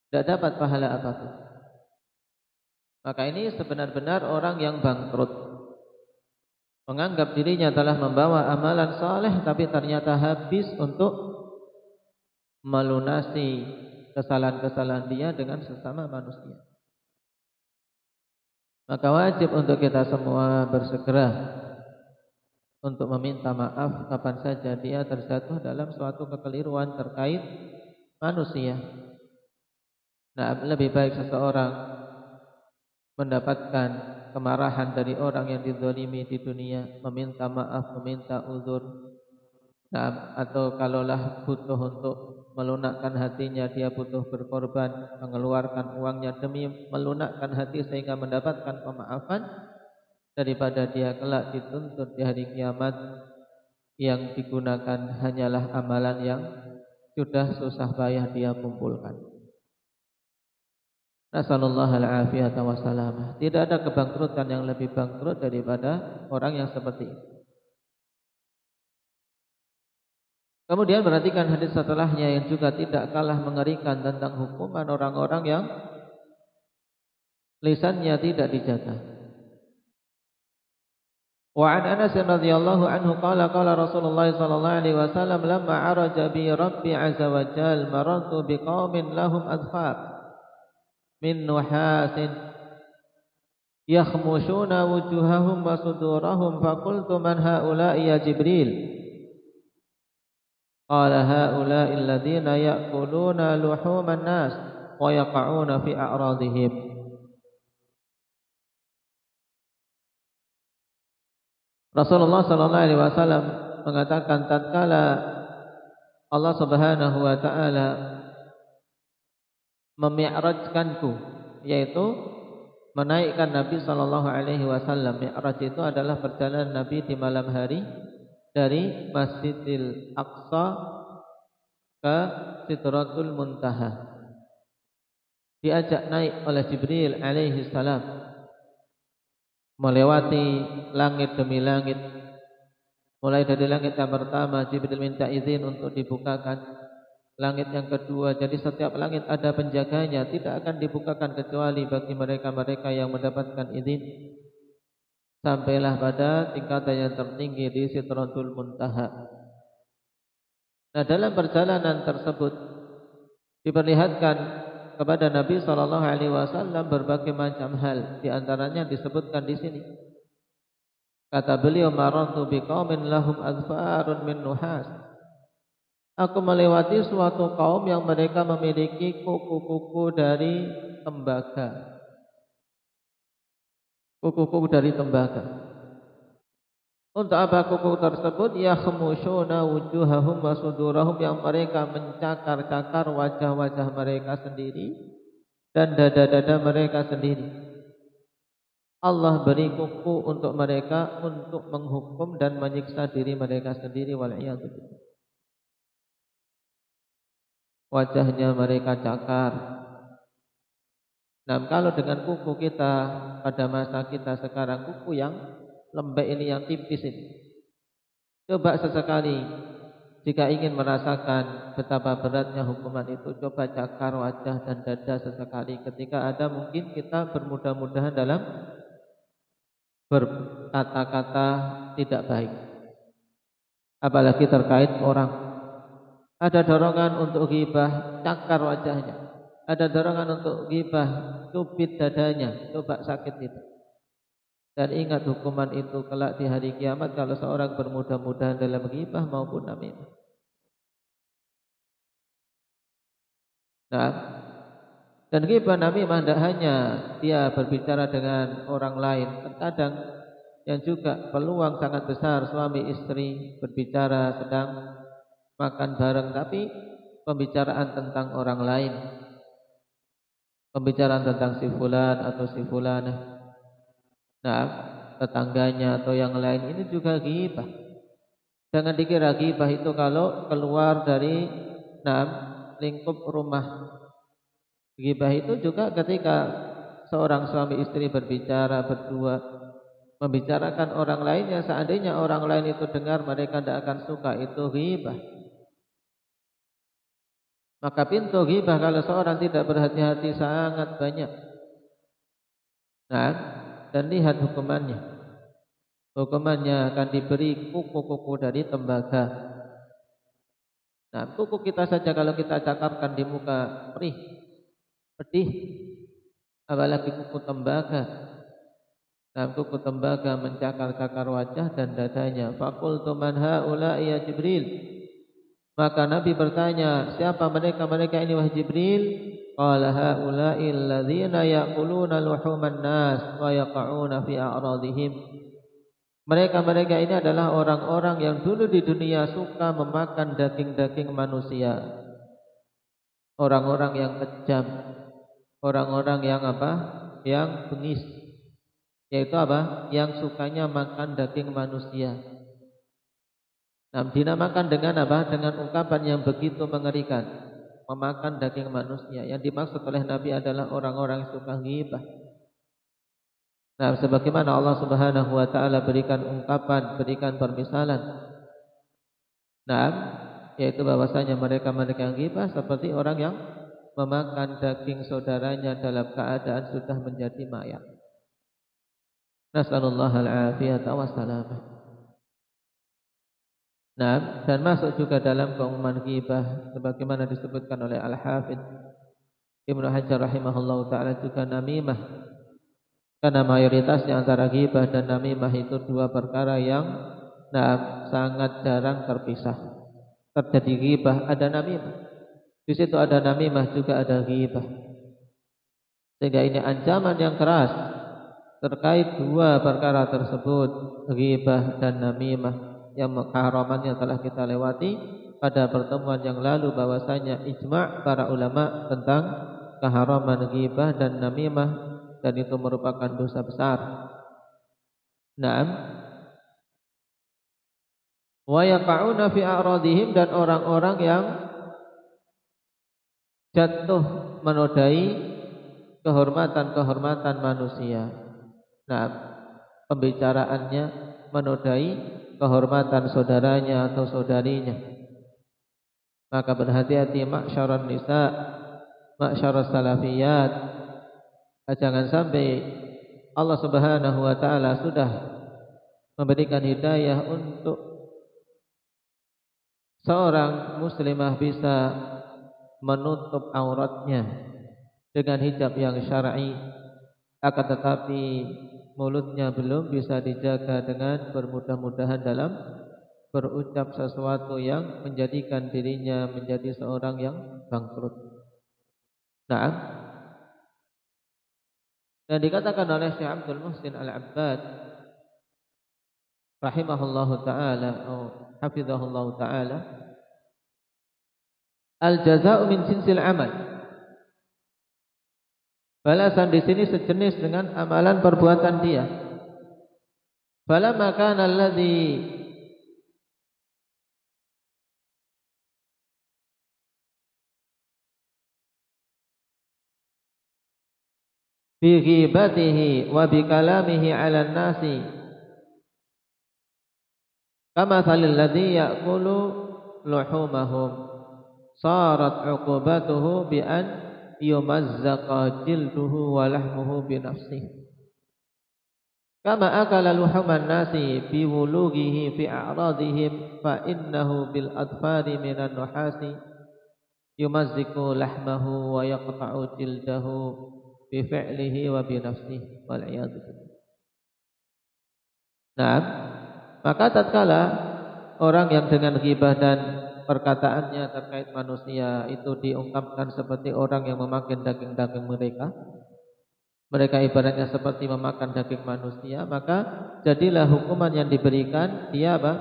Tidak dapat pahala apapun. Maka ini sebenar-benar orang yang bangkrut, menganggap dirinya telah membawa amalan saleh, tapi ternyata habis untuk melunasi kesalahan-kesalahan dia dengan sesama manusia. Maka wajib untuk kita semua bersegera untuk meminta maaf kapan saja dia terjatuh dalam suatu kekeliruan terkait manusia. Lebih baik seseorang mendapatkan kemarahan dari orang yang dizalimi di dunia, meminta maaf, meminta uzur. Nah, atau kalaulah butuh untuk melunakkan hatinya, dia butuh berkorban, mengeluarkan uangnya demi melunakkan hati sehingga mendapatkan pemaafan, daripada dia kelak dituntut di hari kiamat yang digunakan hanyalah amalan yang sudah susah payah dia kumpulkan. Nasallallahu al-afiyata wassalamah. Tidak ada kebangkrutan yang lebih bangkrut daripada orang yang seperti itu. Kemudian perhatikan hadis setelahnya yang juga tidak kalah mengerikan tentang hukuman orang-orang yang lisannya tidak dijaga. Wa an Anas radhiyallahu anhu qala qala Rasulullah sallallahu alaihi wasallam lamma araja bi rabbi azza wa jalla marartu biqaumin lahum adfar min nuhasin yakhmushuna wujuhahum wa sudurahum faqultu man haula'i ya Jibril. Qala haula'i alladhina ya'kuluna luhuman nas wa yaqa'una fi a'radihim. Rasulullah sallallahu alaihi wasallam mengatakan tatkala Allah Subhanahu wa taala memi'rajkanku, yaitu menaikkan Nabi sallallahu alaihi wasallam. Mi'raj itu adalah perjalanan Nabi di malam hari dari Masjidil Aqsa ke Sidratul Muntaha. Diajak naik oleh Jibril alaihi salam, melewati langit demi langit. Mulai dari langit yang pertama, Jibril minta izin untuk dibukakan. Langit yang kedua, jadi setiap langit ada penjaganya, tidak akan dibukakan kecuali bagi mereka-mereka yang mendapatkan izin. Sampailah pada tingkatan yang tertinggi di Sidratul Muntaha. Nah, dalam perjalanan tersebut diperlihatkan kepada Nabi sallallahu alaihi wasallam berbagai macam hal, di antaranya disebutkan di sini. Kata beliau, marartu biqaumin lahum adfarun min nuhas. Aku melewati suatu kaum yang mereka memiliki kuku-kuku dari tembaga. Kuku-kuku dari tembaga. Untuk apa kuku tersebut? Yakhmushuna wujuhahum wa sudurahum, yang mereka mencakar-cakar wajah-wajah mereka sendiri dan dada-dada mereka sendiri. Allah beri kuku untuk mereka untuk menghukum dan menyiksa diri mereka sendiri. Wal'iyadu billah. Wajahnya mereka cakar. Nah, kalau dengan kuku kita pada masa kita sekarang, kuku yang lembek ini, yang tipis ini, coba sesekali jika ingin merasakan betapa beratnya hukuman itu, coba cakar wajah dan dada sesekali ketika ada mungkin kita bermudah-mudahan dalam berkata-kata tidak baik, apalagi terkait orang. Ada dorongan untuk ghibah, cakar wajahnya. Ada dorongan untuk ghibah, cubit dadanya, coba sakit itu. Dan ingat hukuman itu kelak di hari kiamat kalau seorang bermudah-mudahan dalam ghibah maupun namimah. Nah, dan ghibah namimah tidak hanya dia berbicara dengan orang lain, terkadang yang juga peluang sangat besar suami istri berbicara sedang makan bareng, tapi pembicaraan tentang orang lain, pembicaraan tentang si fulan atau si fulanah, nah, tetangganya atau yang lain, ini juga ghibah. Jangan dikira ghibah itu kalau keluar dari lingkup rumah. Ghibah itu juga ketika seorang suami istri berbicara berdua, membicarakan orang lainnya, seandainya orang lain itu dengar, mereka tidak akan suka, itu ghibah. Maka pintu ghibah kalau seorang tidak berhati-hati sangat banyak. Nah, dan lihat hukumannya. Hukumannya akan diberi kuku-kuku dari tembaga. Nah, kuku kita saja kalau kita cakarkan di muka perih, pedih, apalagi kuku tembaga. Nah, kuku tembaga mencakar-cakar wajah dan dadanya. Faqultu man haula'i ya Jibril. Maka Nabi bertanya, siapa mereka-mereka ini wahai Jibril? qala haula'i alladziina ya'kuluna luhuman nas wa yaqa'una fi a'radihim. Mereka-mereka ini adalah orang-orang yang dulu di dunia suka memakan daging-daging manusia. Orang-orang yang kejam, orang-orang yang apa? Yang bengis. Yaitu apa? Yang sukanya makan daging manusia. Nah, dinamakan dengan apa? Dengan ungkapan yang begitu mengerikan, memakan daging manusia. Yang dimaksud oleh Nabi adalah orang-orang yang suka ghibah. Nah, sebagaimana Allah Subhanahu wa taala berikan ungkapan, berikan permisalan. Nah, yaitu bahwasanya mereka-mereka yang ghibah seperti orang yang memakan daging saudaranya dalam keadaan sudah menjadi mayat. Nasallallahu al-afiyata wassalamah. Nah, dan masuk juga dalam keumuman ghibah sebagaimana disebutkan oleh Al-Hafidz Ibnu Hajar rahimahullahu taala juga namimah. Karena mayoritasnya antara ghibah dan namimah itu dua perkara yang sangat jarang terpisah. Terjadi ghibah, ada namimah. Di situ ada namimah, juga ada ghibah. Sehingga ini ancaman yang keras terkait dua perkara tersebut, ghibah dan namimah, yang keharamannya telah kita lewati pada pertemuan yang lalu, bahwasanya ijma' para ulama tentang keharaman ghibah dan namimah, dan itu merupakan dosa besar. Naam. Wa yaqa'una fi a'radihim, dan orang-orang yang jatuh menodai kehormatan-kehormatan manusia. Nah, pembicaraannya menodai kehormatan saudaranya atau saudarinya. Maka berhati-hati ma'syaral nisa, ma'syaral salafiyat. Jangan sampai Allah Subhanahu wa taala sudah memberikan hidayah untuk seorang muslimah bisa menutup auratnya dengan hijab yang syar'i, akan tetapi mulutnya belum bisa dijaga dengan bermudah-mudahan dalam berucap sesuatu yang menjadikan dirinya menjadi seorang yang bangkrut. Nah, dan dikatakan oleh Syekh Abdul Muhsin Al-Abbad rahimahullahu taala atau hafizahullahu taala, al-jazaa'u min jinsil amal. Balasan di sini sejenis dengan amalan perbuatan dia. Falamma kana alladhi bi ghibatihi wa bi kalamihi 'ala an-nasi kama salil ladzi ya'kulu luhumahum, sarat 'uqubatuhu bi an yumazzaqa jilduhu wa lahmuhu bi nafsihi kama akala luhuman nasi bi wulughihi fi a'radihim fa innahu bil adfari minan nuhasi yumazziqu lahmahu wa yaqta'u jildahu bi fi'lihi wa bi nafsihi wal iyad billah. Nah, maka tatkala orang yang dengan ghibah dan perkataannya terkait manusia itu diungkapkan seperti orang yang memakan daging-daging mereka ibaratnya seperti memakan daging manusia, maka jadilah hukuman yang diberikan dia apa?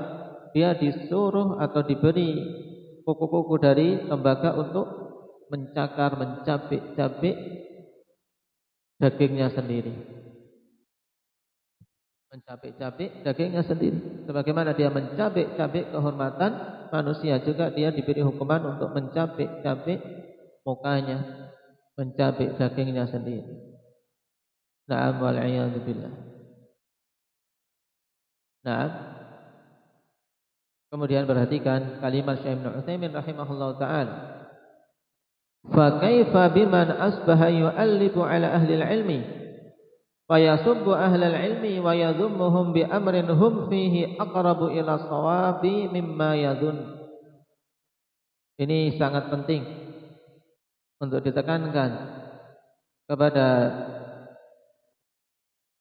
Dia disuruh atau diberi kuku-kuku dari tembaga untuk mencakar, mencabik-cabik dagingnya sendiri. Mencabik-cabik dagingnya sendiri. Sebagaimana dia mencabik-cabik kehormatan manusia, juga dia diberi hukuman untuk mencabik-cabik mukanya, mencabik dagingnya sendiri. Na'am wal iyad billah. Na'am. Kemudian perhatikan kalimat Syekh Ibnu Utsaimin rahimahullahu taala. Fa kaifa biman asbaha yu'allibu ala ahli al-ilmi wa yasubbu ahli al-ilmi wa yadhummuhum bi amrin hum fihi aqrabu ila shawabi mimma yadhun. Ini sangat penting untuk ditekankan kepada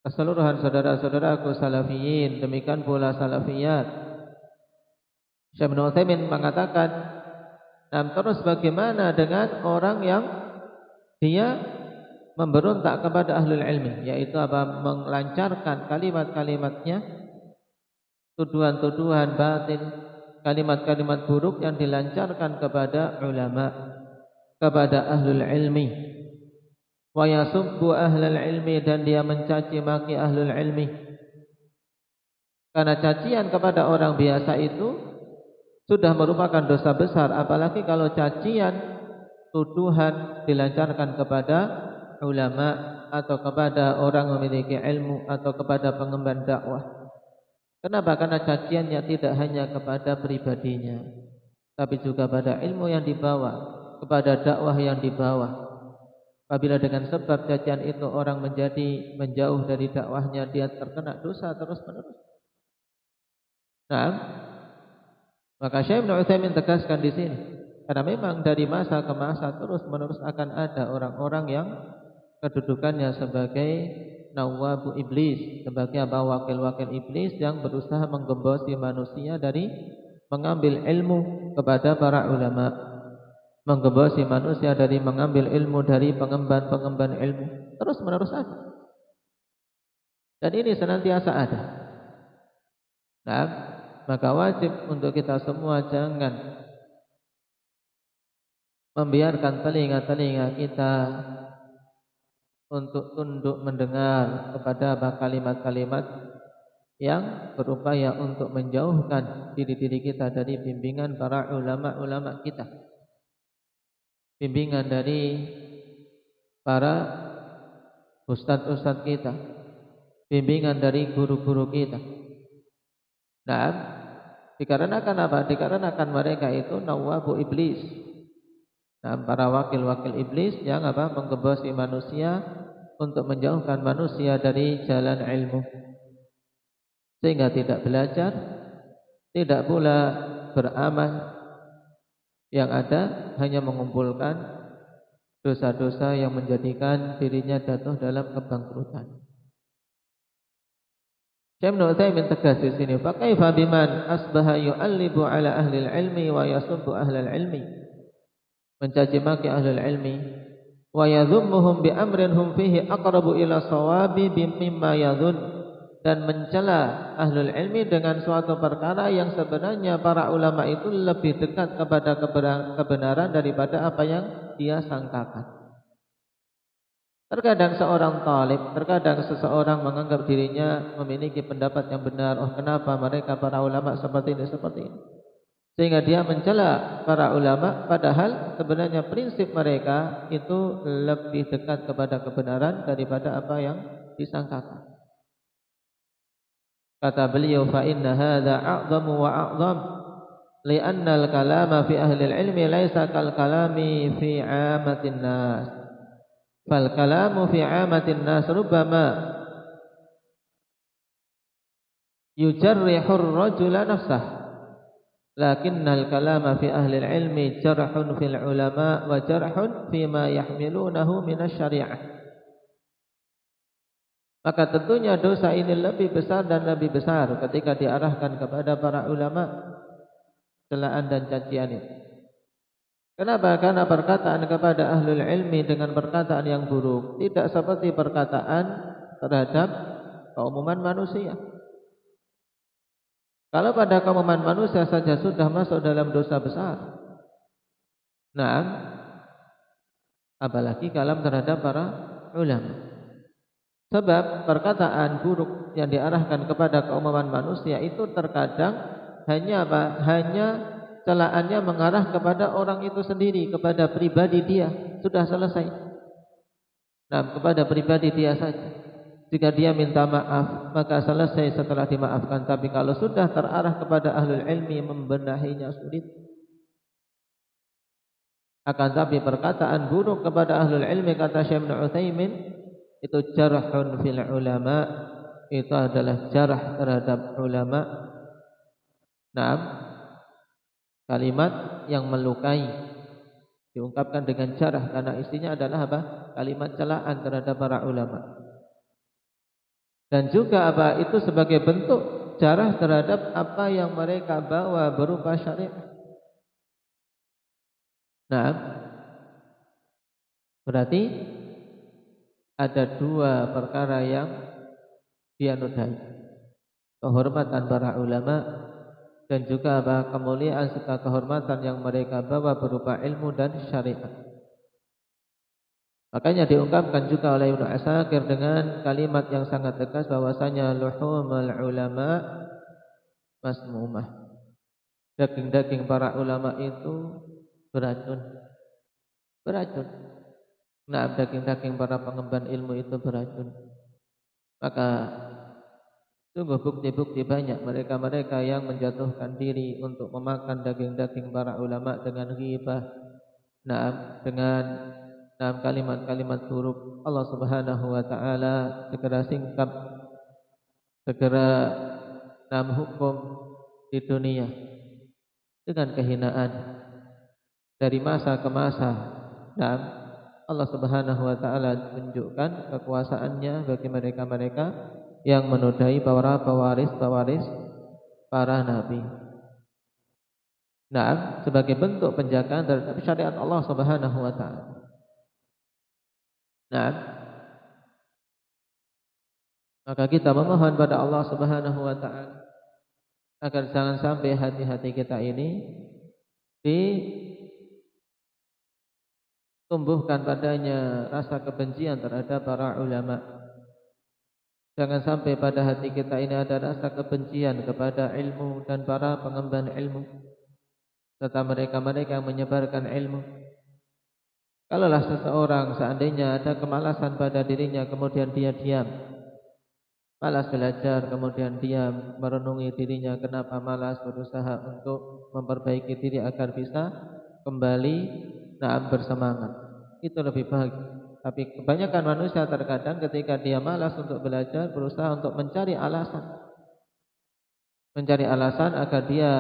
keseluruhan saudara-saudaraku salafiyin, demikian pula salafiyat. Syekh Ibnu Utsaimin mengatakan, terus bagaimana dengan orang yang dia memberontak kepada ahlul ilmi, yaitu apa? Melancarkan kalimat-kalimatnya, tuduhan-tuduhan batil, kalimat-kalimat buruk yang dilancarkan kepada ulama, kepada ahlul ilmi. Wa yasubbu ahlul ilmi, dan dia mencaci maki ahlul ilmi. Karena cacian kepada orang biasa itu sudah merupakan dosa besar, apalagi kalau cacian, tuduhan dilancarkan kepada ulama atau kepada orang memiliki ilmu atau kepada pengemban dakwah. Kenapa? Karena caciannya tidak hanya kepada pribadinya, tapi juga pada ilmu yang dibawa, kepada dakwah yang dibawa. Apabila dengan sebab cacian itu orang menjadi menjauh dari dakwahnya, dia terkena dosa terus-menerus. Nah, maka Syekh Ibnu Utsaimin tegaskan di sini, karena memang dari masa ke masa terus-menerus akan ada orang-orang yang kedudukannya sebagai nawabu iblis, sebagai wakil-wakil iblis yang berusaha menggembosi manusia dari mengambil ilmu kepada para ulama, menggembosi manusia dari mengambil ilmu dari pengemban-pengemban ilmu, terus-menerus ada. Dan ini senantiasa ada. Nah, maka wajib untuk kita semua jangan membiarkan telinga-telinga kita untuk tunduk mendengar kepada kalimat-kalimat yang berupaya untuk menjauhkan diri-diri kita dari bimbingan para ulama-ulama kita, bimbingan dari para ustadz-ustadz kita, bimbingan dari guru-guru kita. Nah, dikarenakan apa? Dikarenakan mereka itu nawabu iblis. Nah, para wakil-wakil iblis yang apa? Menggembosi manusia untuk menjauhkan manusia dari jalan ilmu, sehingga tidak belajar, tidak pula beramal, yang ada hanya mengumpulkan dosa-dosa yang menjadikan dirinya jatuh dalam kebangkrutan. Syekh Ibnu Utsaimin tegas di sini, fa kaifa biman asbaha yu'allibu ala ahli ilmi wa yasubbu ahli ilmi, mencaci maki ahli ilmi, wa yadhummuhum bi amrin hum fihi aqrabu ila sawabi mimma yadhun, dan mencela ahlul ilmi dengan suatu perkara yang sebenarnya para ulama itu lebih dekat kepada kebenaran daripada apa yang dia sangkakan. Terkadang seorang talib, terkadang seseorang menganggap dirinya memiliki pendapat yang benar. Oh, kenapa mereka para ulama seperti ini, seperti ini, sehingga dia mencela para ulama, padahal sebenarnya prinsip mereka itu lebih dekat kepada kebenaran daripada apa yang disangkakan. Kata beliau, fa inna hadza a'zamu wa a'zam li'anna al-kalama fi ahli al-ilmi laisa kal kalami fi 'amatin nas. Fal kalamu fi 'amatin nas rubbama yujarrihu ar-rajula nafsah, lakinnal kalama fi ahli al-ilmi jarhun fil ulama wa jarhun fi ma yahmilunahu min asy-syari'ah. Maka tentunya dosa ini lebih besar dan lebih besar ketika diarahkan kepada para ulama, celaan dan cacian itu. Kenapa? Karena perkataan kepada ahlul ilmi dengan perkataan yang buruk tidak seperti perkataan terhadap keumuman manusia. Kalau pada keumuman manusia saja sudah masuk dalam dosa besar, nah, apalagi kalam terhadap para ulama. Sebab perkataan buruk yang diarahkan kepada keumuman manusia itu terkadang hanya apa? Hanya celaannya mengarah kepada orang itu sendiri, kepada pribadi dia, sudah selesai. Nah, kepada pribadi dia saja. Jika dia minta maaf, maka selesai setelah dimaafkan. Tapi kalau sudah terarah kepada ahlul ilmi, membenahinya sulit. Akan tapi perkataan buruk kepada ahlul ilmi, kata Syekh Ibnu Utsaimin, itu jarhun fil ulama, itu adalah jarah terhadap ulama. Nah, kalimat yang melukai diungkapkan dengan jarah karena isinya adalah apa? Kalimat celaan terhadap para ulama. Dan juga apa? Itu sebagai bentuk jarah terhadap apa yang mereka bawa berupa syariat. Nah, Berarti ada dua perkara yang dia nodai, kehormatan para ulama dan juga kemuliaan serta kehormatan yang mereka bawa berupa ilmu dan syariat. Makanya diungkapkan juga oleh Ibnu Asakir dengan kalimat yang sangat tegas bahwasanya luhumul ulama masmumah. Daging-daging para ulama itu beracun. Beracun. Nah, daging-daging para pengemban ilmu itu beracun. Maka sungguh bukti-bukti banyak mereka-mereka yang menjatuhkan diri untuk memakan daging-daging para ulama dengan ghibah, dengan kalimat-kalimat buruk. Allah Subhanahu wa taala segera singkap, segera hukum di dunia dengan kehinaan dari masa ke masa. Allah Subhanahu wa taala tunjukkan kekuasaannya bagi mereka-mereka yang menodai para pewaris para nabi. Sebagai bentuk penjagaan terhadap syariat Allah Subhanahu wa taala. Maka kita memohon pada Allah Subhanahu wa taala agar jangan sampai hati-hati kita ini ditumbuhkan padanya rasa kebencian terhadap para ulama. Jangan sampai pada hati kita ini ada rasa kebencian kepada ilmu dan para pengemban ilmu serta mereka-mereka yang menyebarkan ilmu. Kalaulah seseorang seandainya ada kemalasan pada dirinya, kemudian dia diam, malas belajar, kemudian diam, merenungi dirinya kenapa malas, berusaha untuk memperbaiki diri agar bisa kembali bersemangat, itu lebih baik. Tapi kebanyakan manusia terkadang ketika dia malas untuk belajar, berusaha untuk mencari alasan agar dia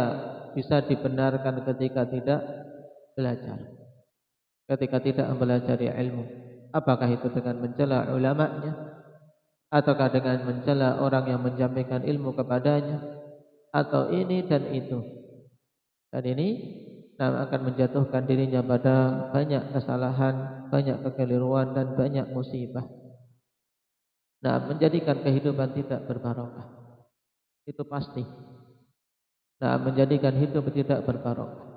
bisa dibenarkan ketika tidak belajar, ketika tidak mempelajari ilmu. Apakah itu dengan mencela ulamanya, ataukah dengan mencela orang yang menyampaikan ilmu kepadanya, atau ini dan itu. Dan ini akan menjatuhkan dirinya pada banyak kesalahan, banyak kekeliruan dan banyak musibah. Menjadikan kehidupan tidak berbarokah. Itu pasti. Menjadikan hidup tidak berbarokah.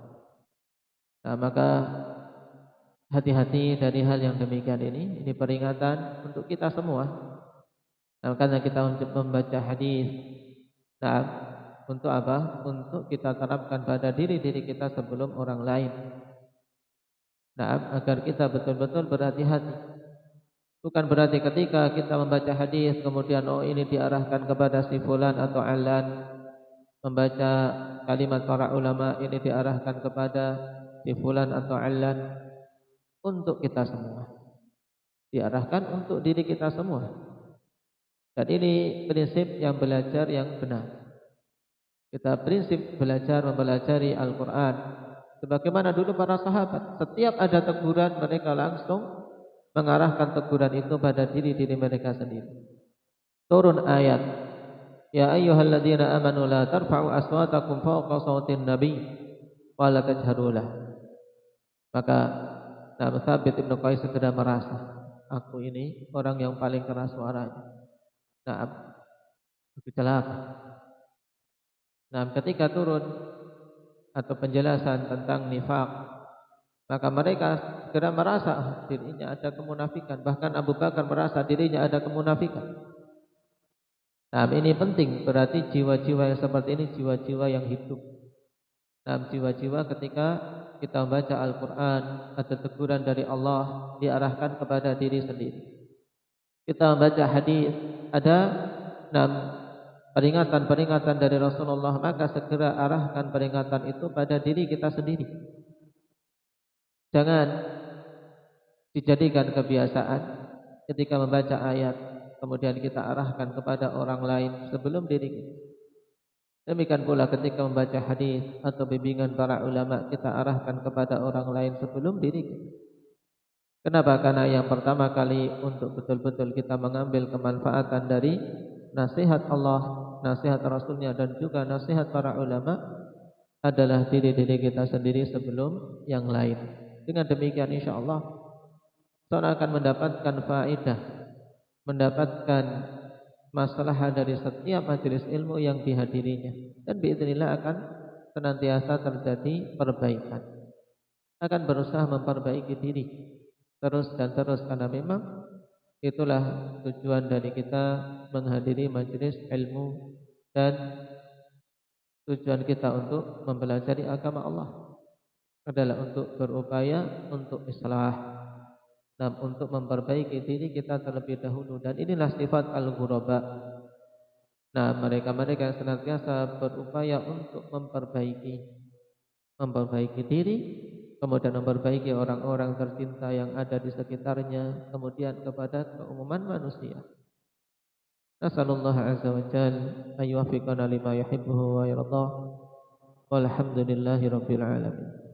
Maka hati-hati dari hal yang demikian ini. Ini peringatan untuk kita semua. Karena kita untuk membaca hadis. Untuk apa? Untuk kita terapkan pada diri-diri kita sebelum orang lain. Agar kita betul-betul berhati-hati. Bukan berarti ketika kita membaca hadis kemudian ini diarahkan kepada si fulan atau alan. Membaca kalimat para ulama ini diarahkan kepada si fulan atau alan. Untuk kita semua. Diarahkan untuk diri kita semua. Dan ini prinsip yang belajar yang benar. Kita prinsip belajar mempelajari Al-Quran sebagaimana dulu para sahabat. Setiap ada teguran mereka langsung mengarahkan teguran itu pada diri-diri mereka sendiri. Turun ayat, ya ayyuhalladzina amanu la tarfa'u aswatakum fawqa sawtin nabi wa la tajharu lah. Maka Thabit Ibnu Qais segera merasa, aku ini orang yang paling keras suaranya. Lebih celaka. Ketika turun atau penjelasan tentang nifaq, maka mereka segera merasa dirinya ada kemunafikan. Bahkan Abu Bakar merasa dirinya ada kemunafikan. Ini penting, berarti jiwa-jiwa yang seperti ini jiwa-jiwa yang hidup. Jiwa-jiwa ketika kita membaca Al-Quran, ada teguran dari Allah diarahkan kepada diri sendiri. Kita membaca hadis, ada peringatan-peringatan dari Rasulullah, maka segera arahkan peringatan itu pada diri kita sendiri. Jangan dijadikan kebiasaan ketika membaca ayat kemudian kita arahkan kepada orang lain sebelum diri kita. Demikian pula ketika membaca hadis atau bimbingan para ulama, kita arahkan kepada orang lain sebelum diri kita. Kenapa? Karena yang pertama kali untuk betul-betul kita mengambil kemanfaatan dari nasihat Allah, nasihat Rasulnya dan juga nasihat para ulama adalah diri-diri kita sendiri sebelum yang lain. Dengan demikian insya Allah seorang akan mendapatkan faedah, mendapatkan masalah dari setiap majelis ilmu yang dihadirinya, dan biidznillah akan senantiasa terjadi perbaikan, akan berusaha memperbaiki diri terus dan terus, karena memang itulah tujuan dari kita menghadiri majelis ilmu dan tujuan kita untuk mempelajari agama Allah adalah untuk berupaya untuk islah dan untuk memperbaiki diri kita terlebih dahulu. Dan inilah sifat al-ghuraba. Nah, mereka-mereka yang senantiasa berupaya untuk memperbaiki diri, kemudian memperbaiki orang-orang tercinta yang ada di sekitarnya, kemudian kepada keumuman manusia. Nasallallahu azza wa jalla an yuwaffiqana lima yuhibbuhu wa yardah. Walhamdulillahi rabbil alamin.